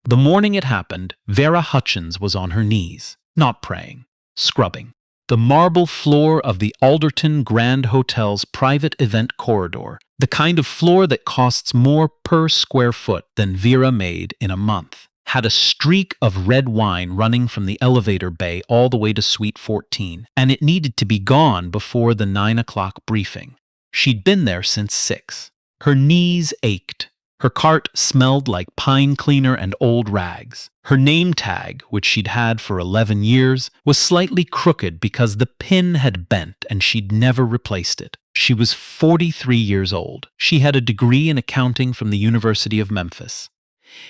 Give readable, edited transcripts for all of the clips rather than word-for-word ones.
The morning it happened, Vera Hutchins was on her knees, not praying, scrubbing the marble floor of the Alderton Grand Hotel's private event corridor, the kind of floor that costs more per square foot than Vera made in a month, had a streak of red wine running from the elevator bay all the way to Suite 14, and it needed to be gone before the 9 o'clock briefing. She'd been there since 6. Her knees ached. Her cart smelled like pine cleaner and old rags. Her name tag, which she'd had for 11 years, was slightly crooked because the pin had bent and she'd never replaced it. She was 43 years old. She had a degree in accounting from the University of Memphis.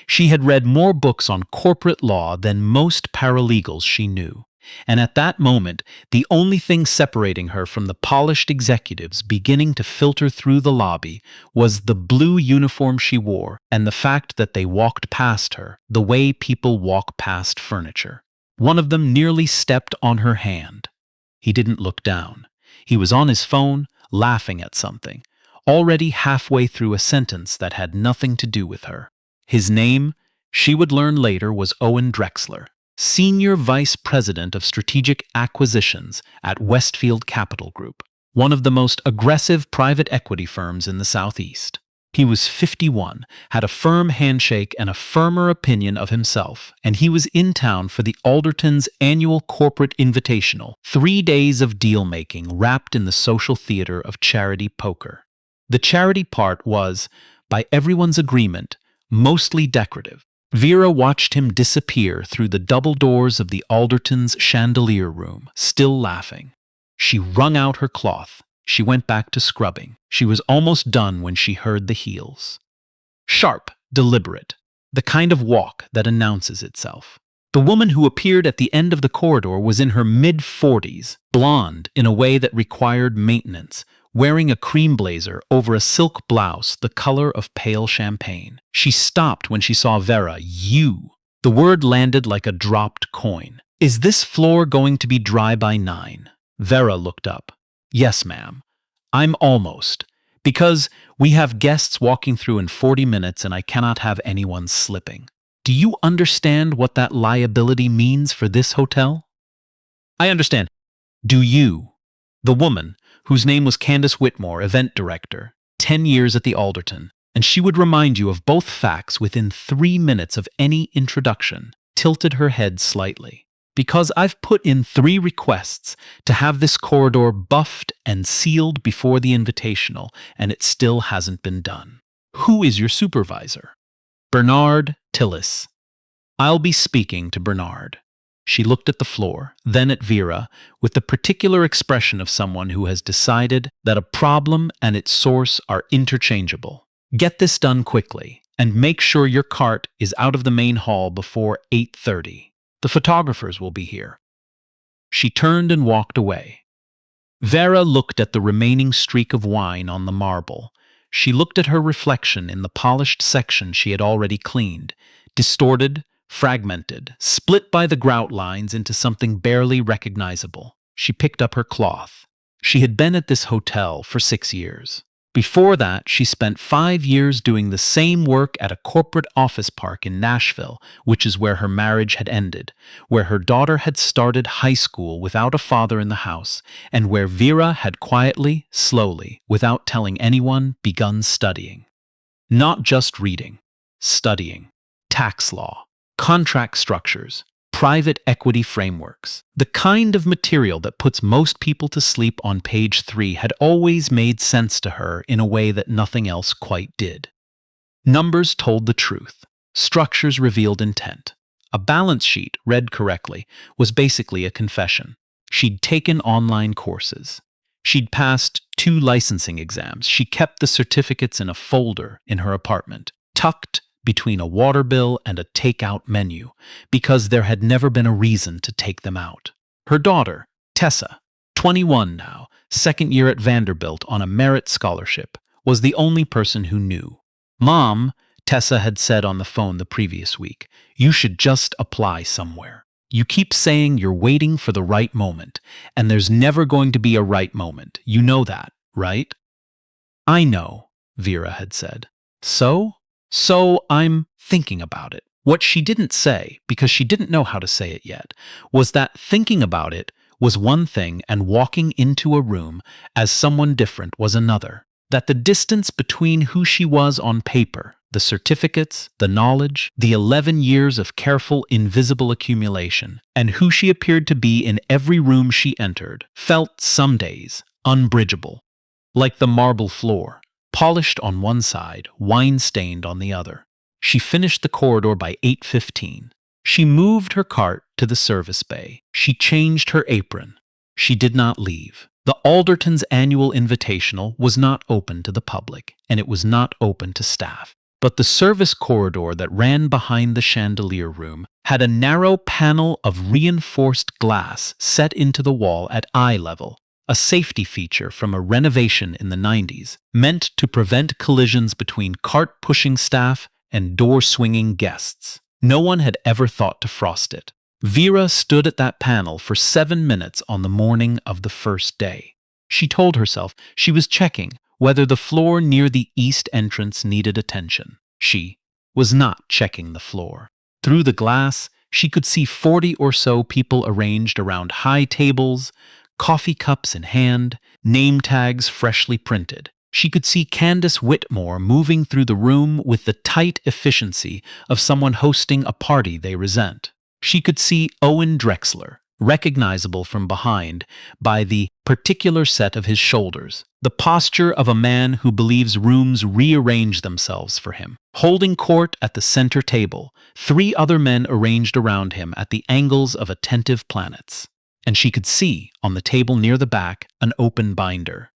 She had read more books on corporate law than most paralegals she knew. And at that moment, the only thing separating her from the polished executives beginning to filter through the lobby was the blue uniform she wore and the fact that they walked past her, the way people walk past furniture. One of them nearly stepped on her hand. He didn't look down. He was on his phone, laughing at something, already halfway through a sentence that had nothing to do with her. His name, she would learn later, was Owen Drexler, Senior Vice President of Strategic Acquisitions at Westfield Capital Group, one of the most aggressive private equity firms in the Southeast. He was 51, had a firm handshake and a firmer opinion of himself, and he was in town for the Alderton's annual corporate invitational, 3 days of deal-making wrapped in the social theater of charity poker. The charity part was, by everyone's agreement, mostly decorative. Vera watched him disappear through the double doors of the Alderton's chandelier room, still laughing. She wrung out her cloth. She went back to scrubbing. She was almost done when she heard the heels. Sharp, deliberate, the kind of walk that announces itself. The woman who appeared at the end of the corridor was in her mid-40s, blonde in a way that required maintenance, wearing a cream blazer over a silk blouse the color of pale champagne. She stopped when she saw Vera. You. The word landed like a dropped coin. Is this floor going to be dry by 9? Vera looked up. Yes, ma'am. I'm almost. Because we have guests walking through in 40 minutes and I cannot have anyone slipping. Do you understand what that liability means for this hotel? I understand. Do you? The woman, whose name was Candace Whitmore, event director, 10 years at the Alderton, and she would remind you of both facts within 3 minutes of any introduction, tilted her head slightly. Because I've put in 3 requests to have this corridor buffed and sealed before the invitational, and it still hasn't been done. Who is your supervisor? Bernard Tillis. I'll be speaking to Bernard. She looked at the floor, then at Vera, with the particular expression of someone who has decided that a problem and its source are interchangeable. Get this done quickly, and make sure your cart is out of the main hall before 8:30. The photographers will be here. She turned and walked away. Vera looked at the remaining streak of wine on the marble. She looked at her reflection in the polished section she had already cleaned, distorted, fragmented, split by the grout lines into something barely recognizable. She picked up her cloth. She had been at this hotel for 6 years. Before that, she spent 5 years doing the same work at a corporate office park in Nashville, which is where her marriage had ended, where her daughter had started high school without a father in the house, and where Vera had quietly, slowly, without telling anyone, begun studying. Not just reading, studying. Tax law, contract structures, private equity frameworks. The kind of material that puts most people to sleep on page 3 had always made sense to her in a way that nothing else quite did. Numbers told the truth. Structures revealed intent. A balance sheet, read correctly, was basically a confession. She'd taken online courses. She'd passed 2 licensing exams. She kept the certificates in a folder in her apartment, tucked between a water bill and a takeout menu, because there had never been a reason to take them out. Her daughter, Tessa, 21 now, second year at Vanderbilt on a merit scholarship, was the only person who knew. Mom, Tessa had said on the phone the previous week, you should just apply somewhere. You keep saying you're waiting for the right moment, and there's never going to be a right moment. You know that, right? I know, Vera had said. So I'm thinking about it. What she didn't say, because she didn't know how to say it yet, was that thinking about it was one thing and walking into a room as someone different was another. That the distance between who she was on paper, the certificates, the knowledge, the 11 years of careful, invisible accumulation, and who she appeared to be in every room she entered, felt some days unbridgeable. Like the marble floor, polished on one side, wine-stained on the other. She finished the corridor by 8:15. She moved her cart to the service bay. She changed her apron. She did not leave. The Alderton's annual invitational was not open to the public, and it was not open to staff. But the service corridor that ran behind the chandelier room had a narrow panel of reinforced glass set into the wall at eye level, a safety feature from a renovation in the 90s, meant to prevent collisions between cart-pushing staff and door-swinging guests. No one had ever thought to frost it. Vera stood at that panel for 7 minutes on the morning of the first day. She told herself she was checking whether the floor near the east entrance needed attention. She was not checking the floor. Through the glass, she could see 40 or so people arranged around high tables, coffee cups in hand, name tags freshly printed. She could see Candace Whitmore moving through the room with the tight efficiency of someone hosting a party they resent. She could see Owen Drexler, recognizable from behind by the particular set of his shoulders, the posture of a man who believes rooms rearrange themselves for him. Holding court at the center table, 3 other men arranged around him at the angles of attentive planets. And she could see, on the table near the back, an open binder.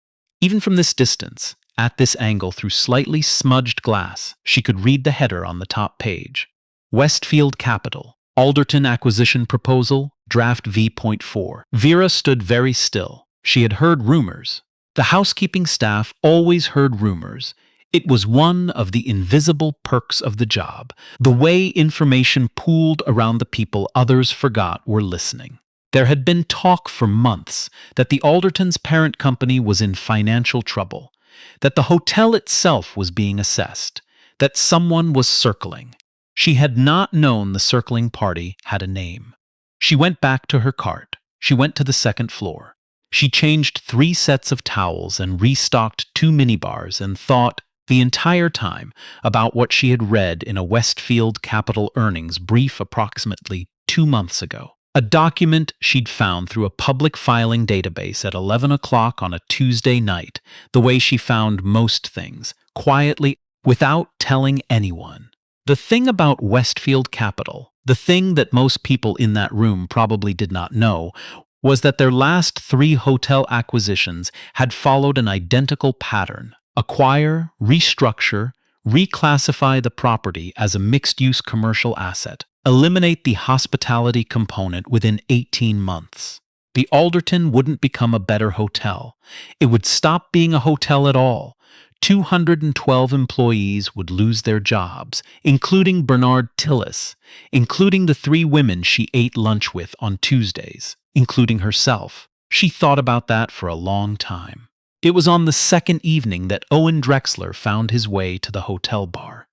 Even from this distance, at this angle through slightly smudged glass, she could read the header on the top page. Westfield Capital, Alderton Acquisition Proposal, Draft V.4. Vera stood very still. She had heard rumors. The housekeeping staff always heard rumors. It was one of the invisible perks of the job, the way information pooled around the people others forgot were listening. There had been talk for months that the Alderton's parent company was in financial trouble, that the hotel itself was being assessed, that someone was circling. She had not known the circling party had a name. She went back to her cart. She went to the second floor. She changed 3 sets of towels and restocked 2 minibars and thought the entire time about what she had read in a Westfield Capital earnings brief approximately 2 months ago. A document she'd found through a public filing database at 11 o'clock on a Tuesday night, the way she found most things, quietly, without telling anyone. The thing about Westfield Capital, the thing that most people in that room probably did not know, was that their last 3 hotel acquisitions had followed an identical pattern: acquire, restructure, reclassify the property as a mixed-use commercial asset, eliminate the hospitality component within 18 months. The Alderton wouldn't become a better hotel. It would stop being a hotel at all. 212 employees would lose their jobs, including Bernard Tillis, including the 3 women she ate lunch with on Tuesdays, including herself. She thought about that for a long time. It was on the second evening that Owen Drexler found his way to the hotel bar.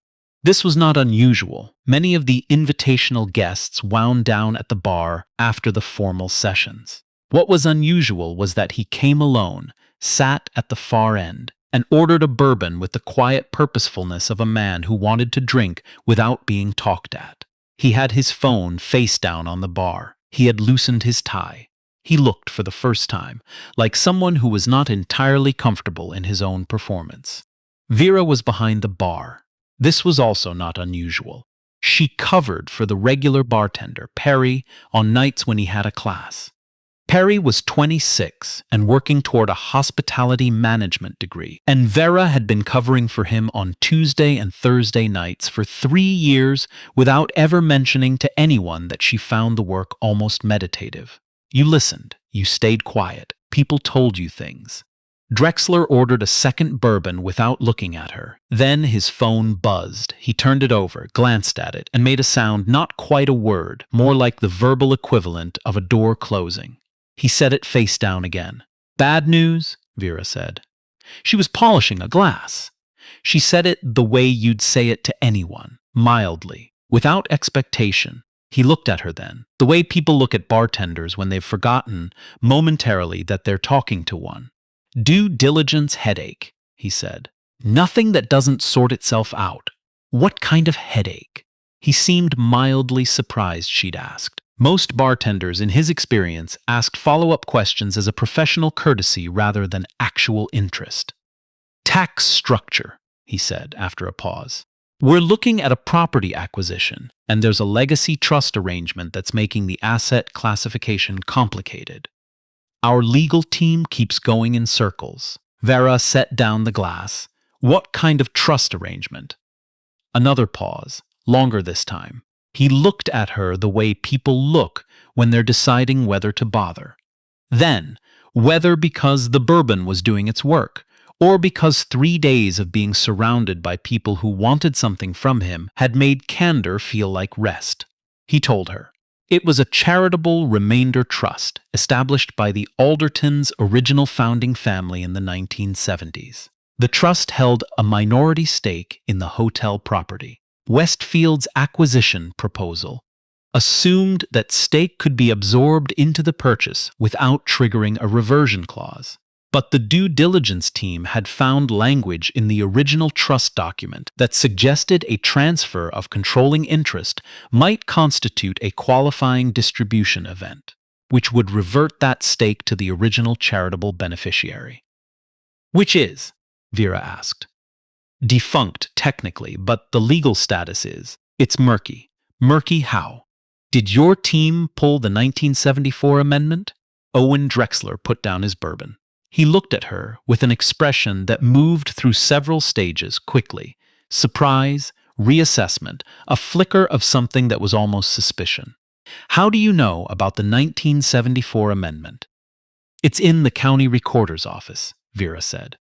This was not unusual. Many of the invitational guests wound down at the bar after the formal sessions. What was unusual was that he came alone, sat at the far end, and ordered a bourbon with the quiet purposefulness of a man who wanted to drink without being talked at. He had his phone face down on the bar. He had loosened his tie. He looked, for the first time, like someone who was not entirely comfortable in his own performance. Vera was behind the bar. This was also not unusual. She covered for the regular bartender, Perry, on nights when he had a class. Perry was 26 and working toward a hospitality management degree, and Vera had been covering for him on Tuesday and Thursday nights for 3 years without ever mentioning to anyone that she found the work almost meditative. You listened. You stayed quiet. People told you things. Drexler ordered a second bourbon without looking at her. Then his phone buzzed. He turned it over, glanced at it, and made a sound not quite a word, more like the verbal equivalent of a door closing. He set it face down again. "Bad news?" Vera said. She was polishing a glass. She said it the way you'd say it to anyone, mildly. Without expectation, he looked at her then, the way people look at bartenders when they've forgotten momentarily that they're talking to one. Due diligence headache, he said. Nothing that doesn't sort itself out. What kind of headache? He seemed mildly surprised she'd asked. Most bartenders, in his experience, asked follow-up questions as a professional courtesy rather than actual interest. Tax structure, he said after a pause. We're looking at a property acquisition, and there's a legacy trust arrangement that's making the asset classification complicated. Our legal team keeps going in circles. Vera set down the glass. What kind of trust arrangement? Another pause, longer this time. He looked at her the way people look when they're deciding whether to bother. Then, whether because the bourbon was doing its work, or because 3 days of being surrounded by people who wanted something from him had made candor feel like rest. He told her. It was a charitable remainder trust established by the Aldertons' original founding family in the 1970s. The trust held a minority stake in the hotel property. Westfield's acquisition proposal assumed that stake could be absorbed into the purchase without triggering a reversion clause. But the due diligence team had found language in the original trust document that suggested a transfer of controlling interest might constitute a qualifying distribution event, which would revert that stake to the original charitable beneficiary. Which is? Vera asked. Defunct, technically, but the legal status is. It's murky. Murky how? Did your team pull the 1974 amendment? Owen Drexler put down his bourbon. He looked at her with an expression that moved through several stages quickly. Surprise, reassessment, a flicker of something that was almost suspicion. How do you know about the 1974 amendment? It's in the county recorder's office, Vera said.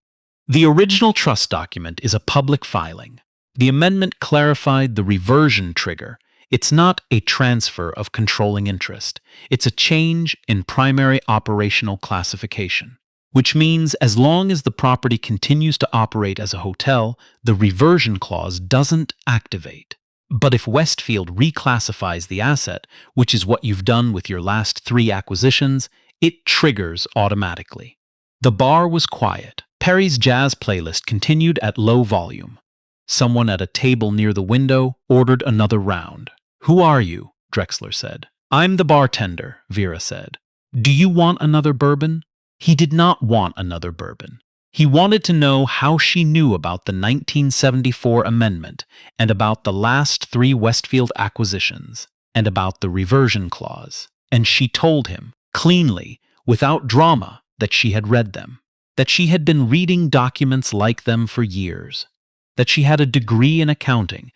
The original trust document is a public filing. The amendment clarified the reversion trigger. It's not a transfer of controlling interest. It's a change in primary operational classification, which means as long as the property continues to operate as a hotel, the reversion clause doesn't activate. But if Westfield reclassifies the asset, which is what you've done with your last 3 acquisitions, it triggers automatically. The bar was quiet. Perry's jazz playlist continued at low volume. Someone at a table near the window ordered another round. Who are you? Drexler said. I'm the bartender, Vera said. Do you want another bourbon? He did not want another bourbon. He wanted to know how she knew about the 1974 amendment and about the last 3 Westfield acquisitions and about the reversion clause. And she told him, cleanly, without drama, that she had read them, that she had been reading documents like them for years, that she had a degree in accounting,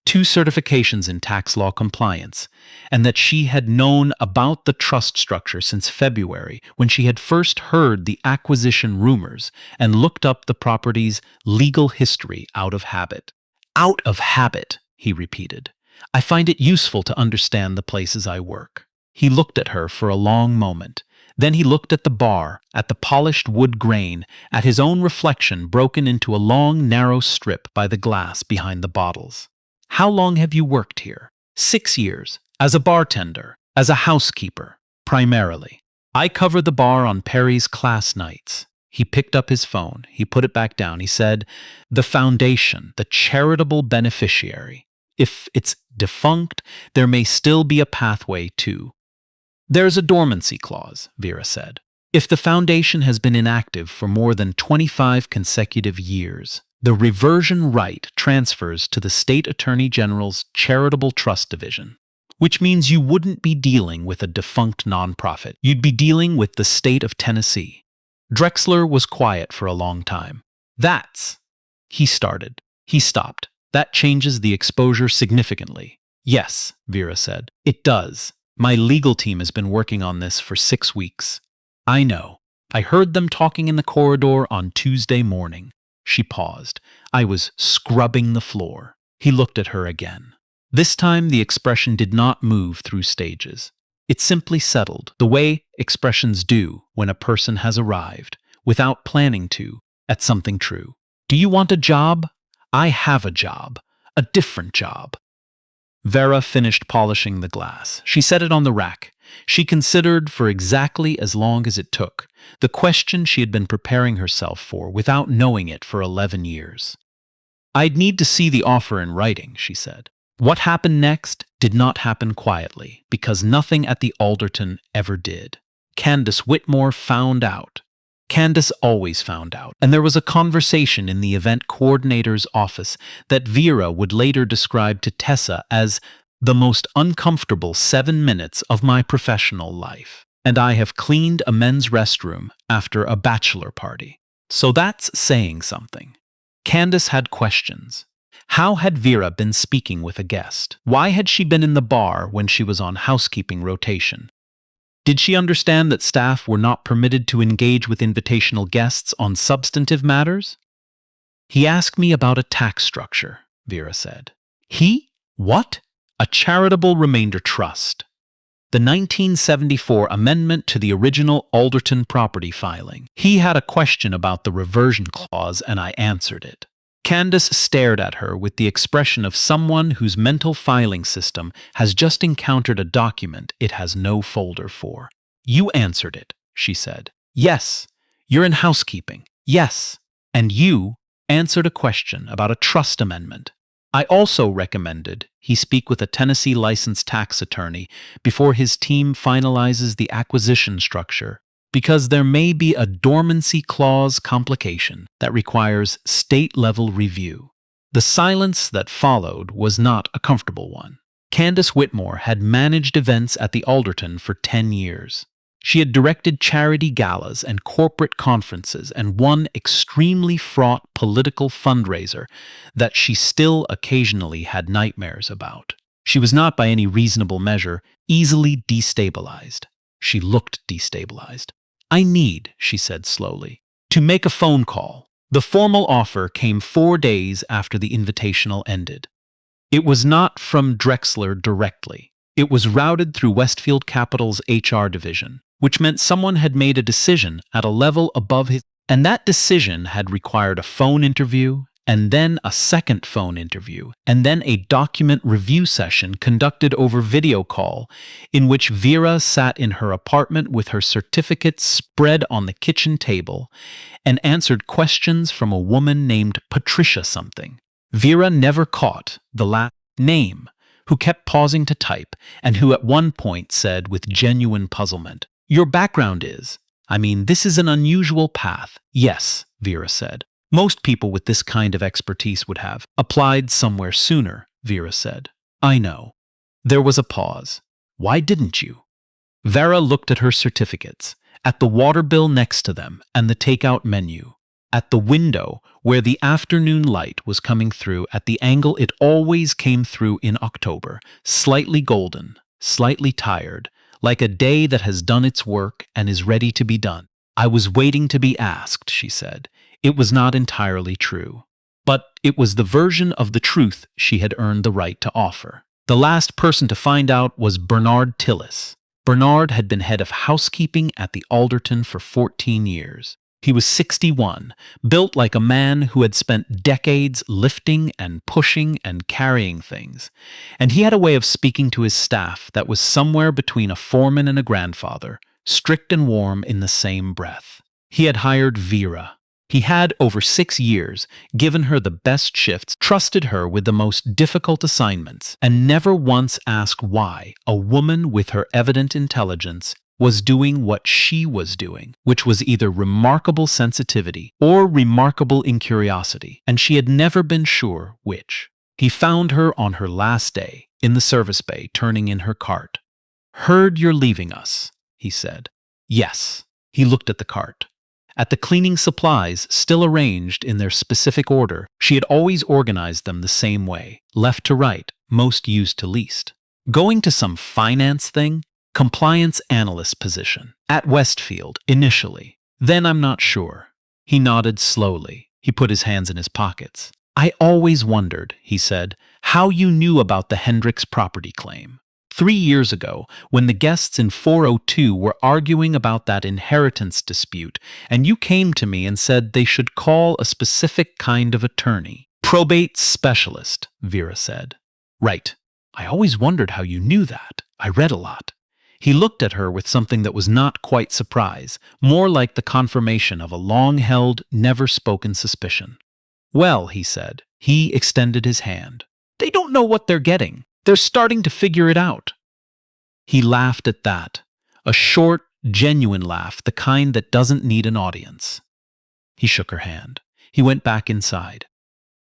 2 certifications in tax law compliance, and that she had known about the trust structure since February when she had first heard the acquisition rumors and looked up the property's legal history out of habit. Out of habit, he repeated. I find it useful to understand the places I work. He looked at her for a long moment. Then he looked at the bar, at the polished wood grain, at his own reflection broken into a long, narrow strip by the glass behind the bottles. How long have you worked here? 6 years. As a bartender. As a housekeeper. Primarily. I cover the bar on Perry's class nights. He picked up his phone. He put it back down. He said, the foundation, the charitable beneficiary. If it's defunct, there may still be a pathway to. There's a dormancy clause, Vera said. If the foundation has been inactive for more than 25 consecutive years, the reversion right transfers to the State Attorney General's Charitable Trust Division, which means you wouldn't be dealing with a defunct nonprofit. You'd be dealing with the state of Tennessee. Drexler was quiet for a long time. He started. He stopped. That changes the exposure significantly. Yes, Vera said. It does. My legal team has been working on this for 6 weeks. I know. I heard them talking in the corridor on Tuesday morning. She paused. I was scrubbing the floor. He looked at her again. This time the expression did not move through stages. It simply settled, the way expressions do when a person has arrived, without planning to, at something true. Do you want a job? I have a job. A different job. Vera finished polishing the glass. She set it on the rack. She considered for exactly as long as it took the question she had been preparing herself for without knowing it for 11 years. "I'd need to see the offer in writing," she said. What happened next did not happen quietly, because nothing at the Alderton ever did. Candace Whitmore found out. Candace always found out, and there was a conversation in the event coordinator's office that Vera would later describe to Tessa as the most uncomfortable 7 minutes of my professional life. And I have cleaned a men's restroom after a bachelor party. So that's saying something. Candace had questions. How had Vera been speaking with a guest? Why had she been in the bar when she was on housekeeping rotation? Did she understand that staff were not permitted to engage with invitational guests on substantive matters? "He asked me about a tax structure," Vera said. "He? What?" "A charitable remainder trust. The 1974 amendment to the original Alderton property filing. He had a question about the reversion clause and I answered it." Candace stared at her with the expression of someone whose mental filing system has just encountered a document it has no folder for. "You answered it," she said. "Yes. You're in housekeeping." "Yes. And you answered a question about a trust amendment." "I also recommended he speak with a Tennessee licensed tax attorney before his team finalizes the acquisition structure, because there may be a dormancy clause complication that requires state-level review." The silence that followed was not a comfortable one. Candace Whitmore had managed events at the Alderton for 10 years. She had directed charity galas and corporate conferences and one extremely fraught political fundraiser that she still occasionally had nightmares about. She was not by any reasonable measure easily destabilized. She looked destabilized. "I need," she said slowly, "to make a phone call." The formal offer came 4 days after the invitational ended. It was not from Drexler directly. It was routed through Westfield Capital's HR division, which meant someone had made a decision at a level above his, and that decision had required a phone interview, and then a second phone interview, and then a document review session conducted over video call, in which Vera sat in her apartment with her certificates spread on the kitchen table and answered questions from a woman named Patricia something. Vera never caught the last name, who kept pausing to type, and who at one point said with genuine puzzlement, "Your background is, this is an unusual path." "Yes," Vera said. "Most people with this kind of expertise would have applied somewhere sooner," Vera said. "I know." There was a pause. "Why didn't you?" Vera looked at her certificates, at the water bill next to them and the takeout menu, at the window where the afternoon light was coming through at the angle it always came through in October, slightly golden, slightly tired, like a day that has done its work and is ready to be done. "I was waiting to be asked," she said. It was not entirely true, but it was the version of the truth she had earned the right to offer. The last person to find out was Bernard Tillis. Bernard had been head of housekeeping at the Alderton for 14 years. He was 61, built like a man who had spent decades lifting and pushing and carrying things, and he had a way of speaking to his staff that was somewhere between a foreman and a grandfather, strict and warm in the same breath. He had hired Vera. He had, over 6 years, given her the best shifts, trusted her with the most difficult assignments, and never once asked why a woman with her evident intelligence was doing what she was doing, which was either remarkable sensitivity or remarkable incuriosity, and she had never been sure which. He found her on her last day, in the service bay, turning in her cart. "Heard you're leaving us," he said. "Yes." He looked at the cart. At the cleaning supplies, still arranged in their specific order, she had always organized them the same way, left to right, most used to least. Going to some finance thing? Compliance analyst position. At Westfield, initially. Then I'm not sure. He nodded slowly. He put his hands in his pockets. "I always wondered," he said, "how you knew about the Hendricks property claim. 3 years ago, when the guests in 402 were arguing about that inheritance dispute, and you came to me and said they should call a specific kind of attorney." "Probate specialist," Vera said. "Right. I always wondered how you knew that. I read a lot. He looked at her with something that was not quite surprise, more like the confirmation of a long-held, never-spoken suspicion. Well, he said. He extended his hand. They don't know what they're getting. They're starting to figure it out. He laughed at that. A short, genuine laugh, the kind that doesn't need an audience. He shook her hand. He went back inside.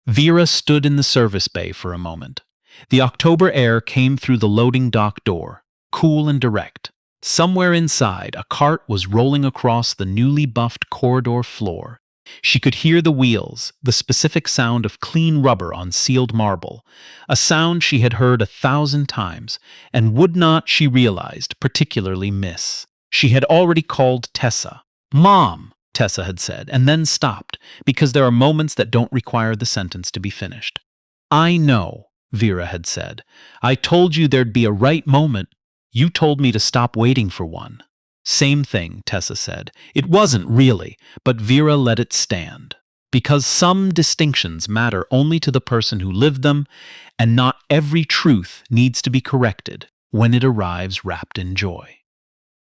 Vera stood in the service bay for a moment. The October air came through the loading dock door, cool and direct. Somewhere inside, a cart was rolling across the newly buffed corridor floor. She could hear the wheels, the specific sound of clean rubber on sealed marble, a sound she had heard 1,000 times, and would not, she realized, particularly miss. She had already called Tessa. "Mom," Tessa had said, and then stopped, because there are moments that don't require the sentence to be finished. "I know," Vera had said. "I told you there'd be a right moment. You told me to stop waiting for one." "Same thing," Tessa said. "It wasn't really," but Vera let it stand. Because some distinctions matter only to the person who lived them, and not every truth needs to be corrected when it arrives wrapped in joy.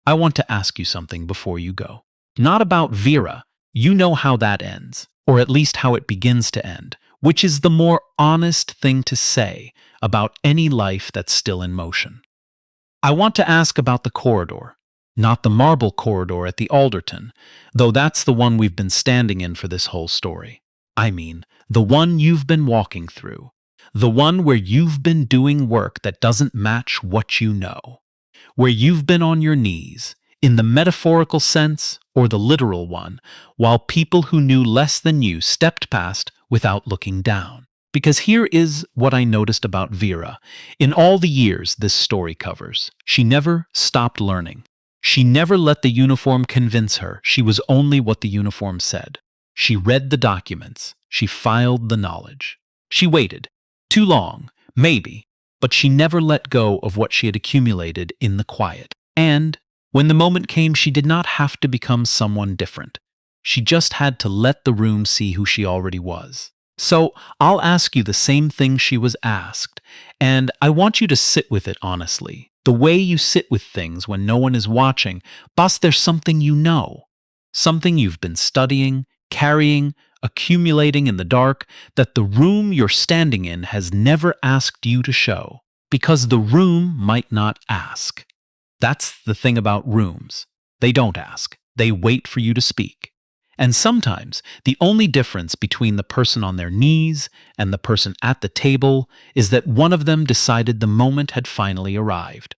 I want to ask you something before you go. Not about Vera. You know how that ends, or at least how it begins to end, which is the more honest thing to say about any life that's still in motion. I want to ask about the corridor. Not the marble corridor at the Alderton, though that's the one we've been standing in for this whole story. I mean, the one you've been walking through. The one where you've been doing work that doesn't match what you know. Where you've been on your knees, in the metaphorical sense or the literal one, while people who knew less than you stepped past without looking down. Because here is what I noticed about Vera. In all the years this story covers, she never stopped learning. She never let the uniform convince her she was only what the uniform said. She read the documents. She filed the knowledge. She waited. Too long, maybe, but she never let go of what she had accumulated in the quiet. And when the moment came, she did not have to become someone different. She just had to let the room see who she already was. So I'll ask you the same thing she was asked, and I want you to sit with it honestly. The way you sit with things when no one is watching, boss, there's something you know. Something you've been studying, carrying, accumulating in the dark that the room you're standing in has never asked you to show. Because the room might not ask. That's the thing about rooms. They don't ask. They wait for you to speak. And sometimes the only difference between the person on their knees and the person at the table is that one of them decided the moment had finally arrived.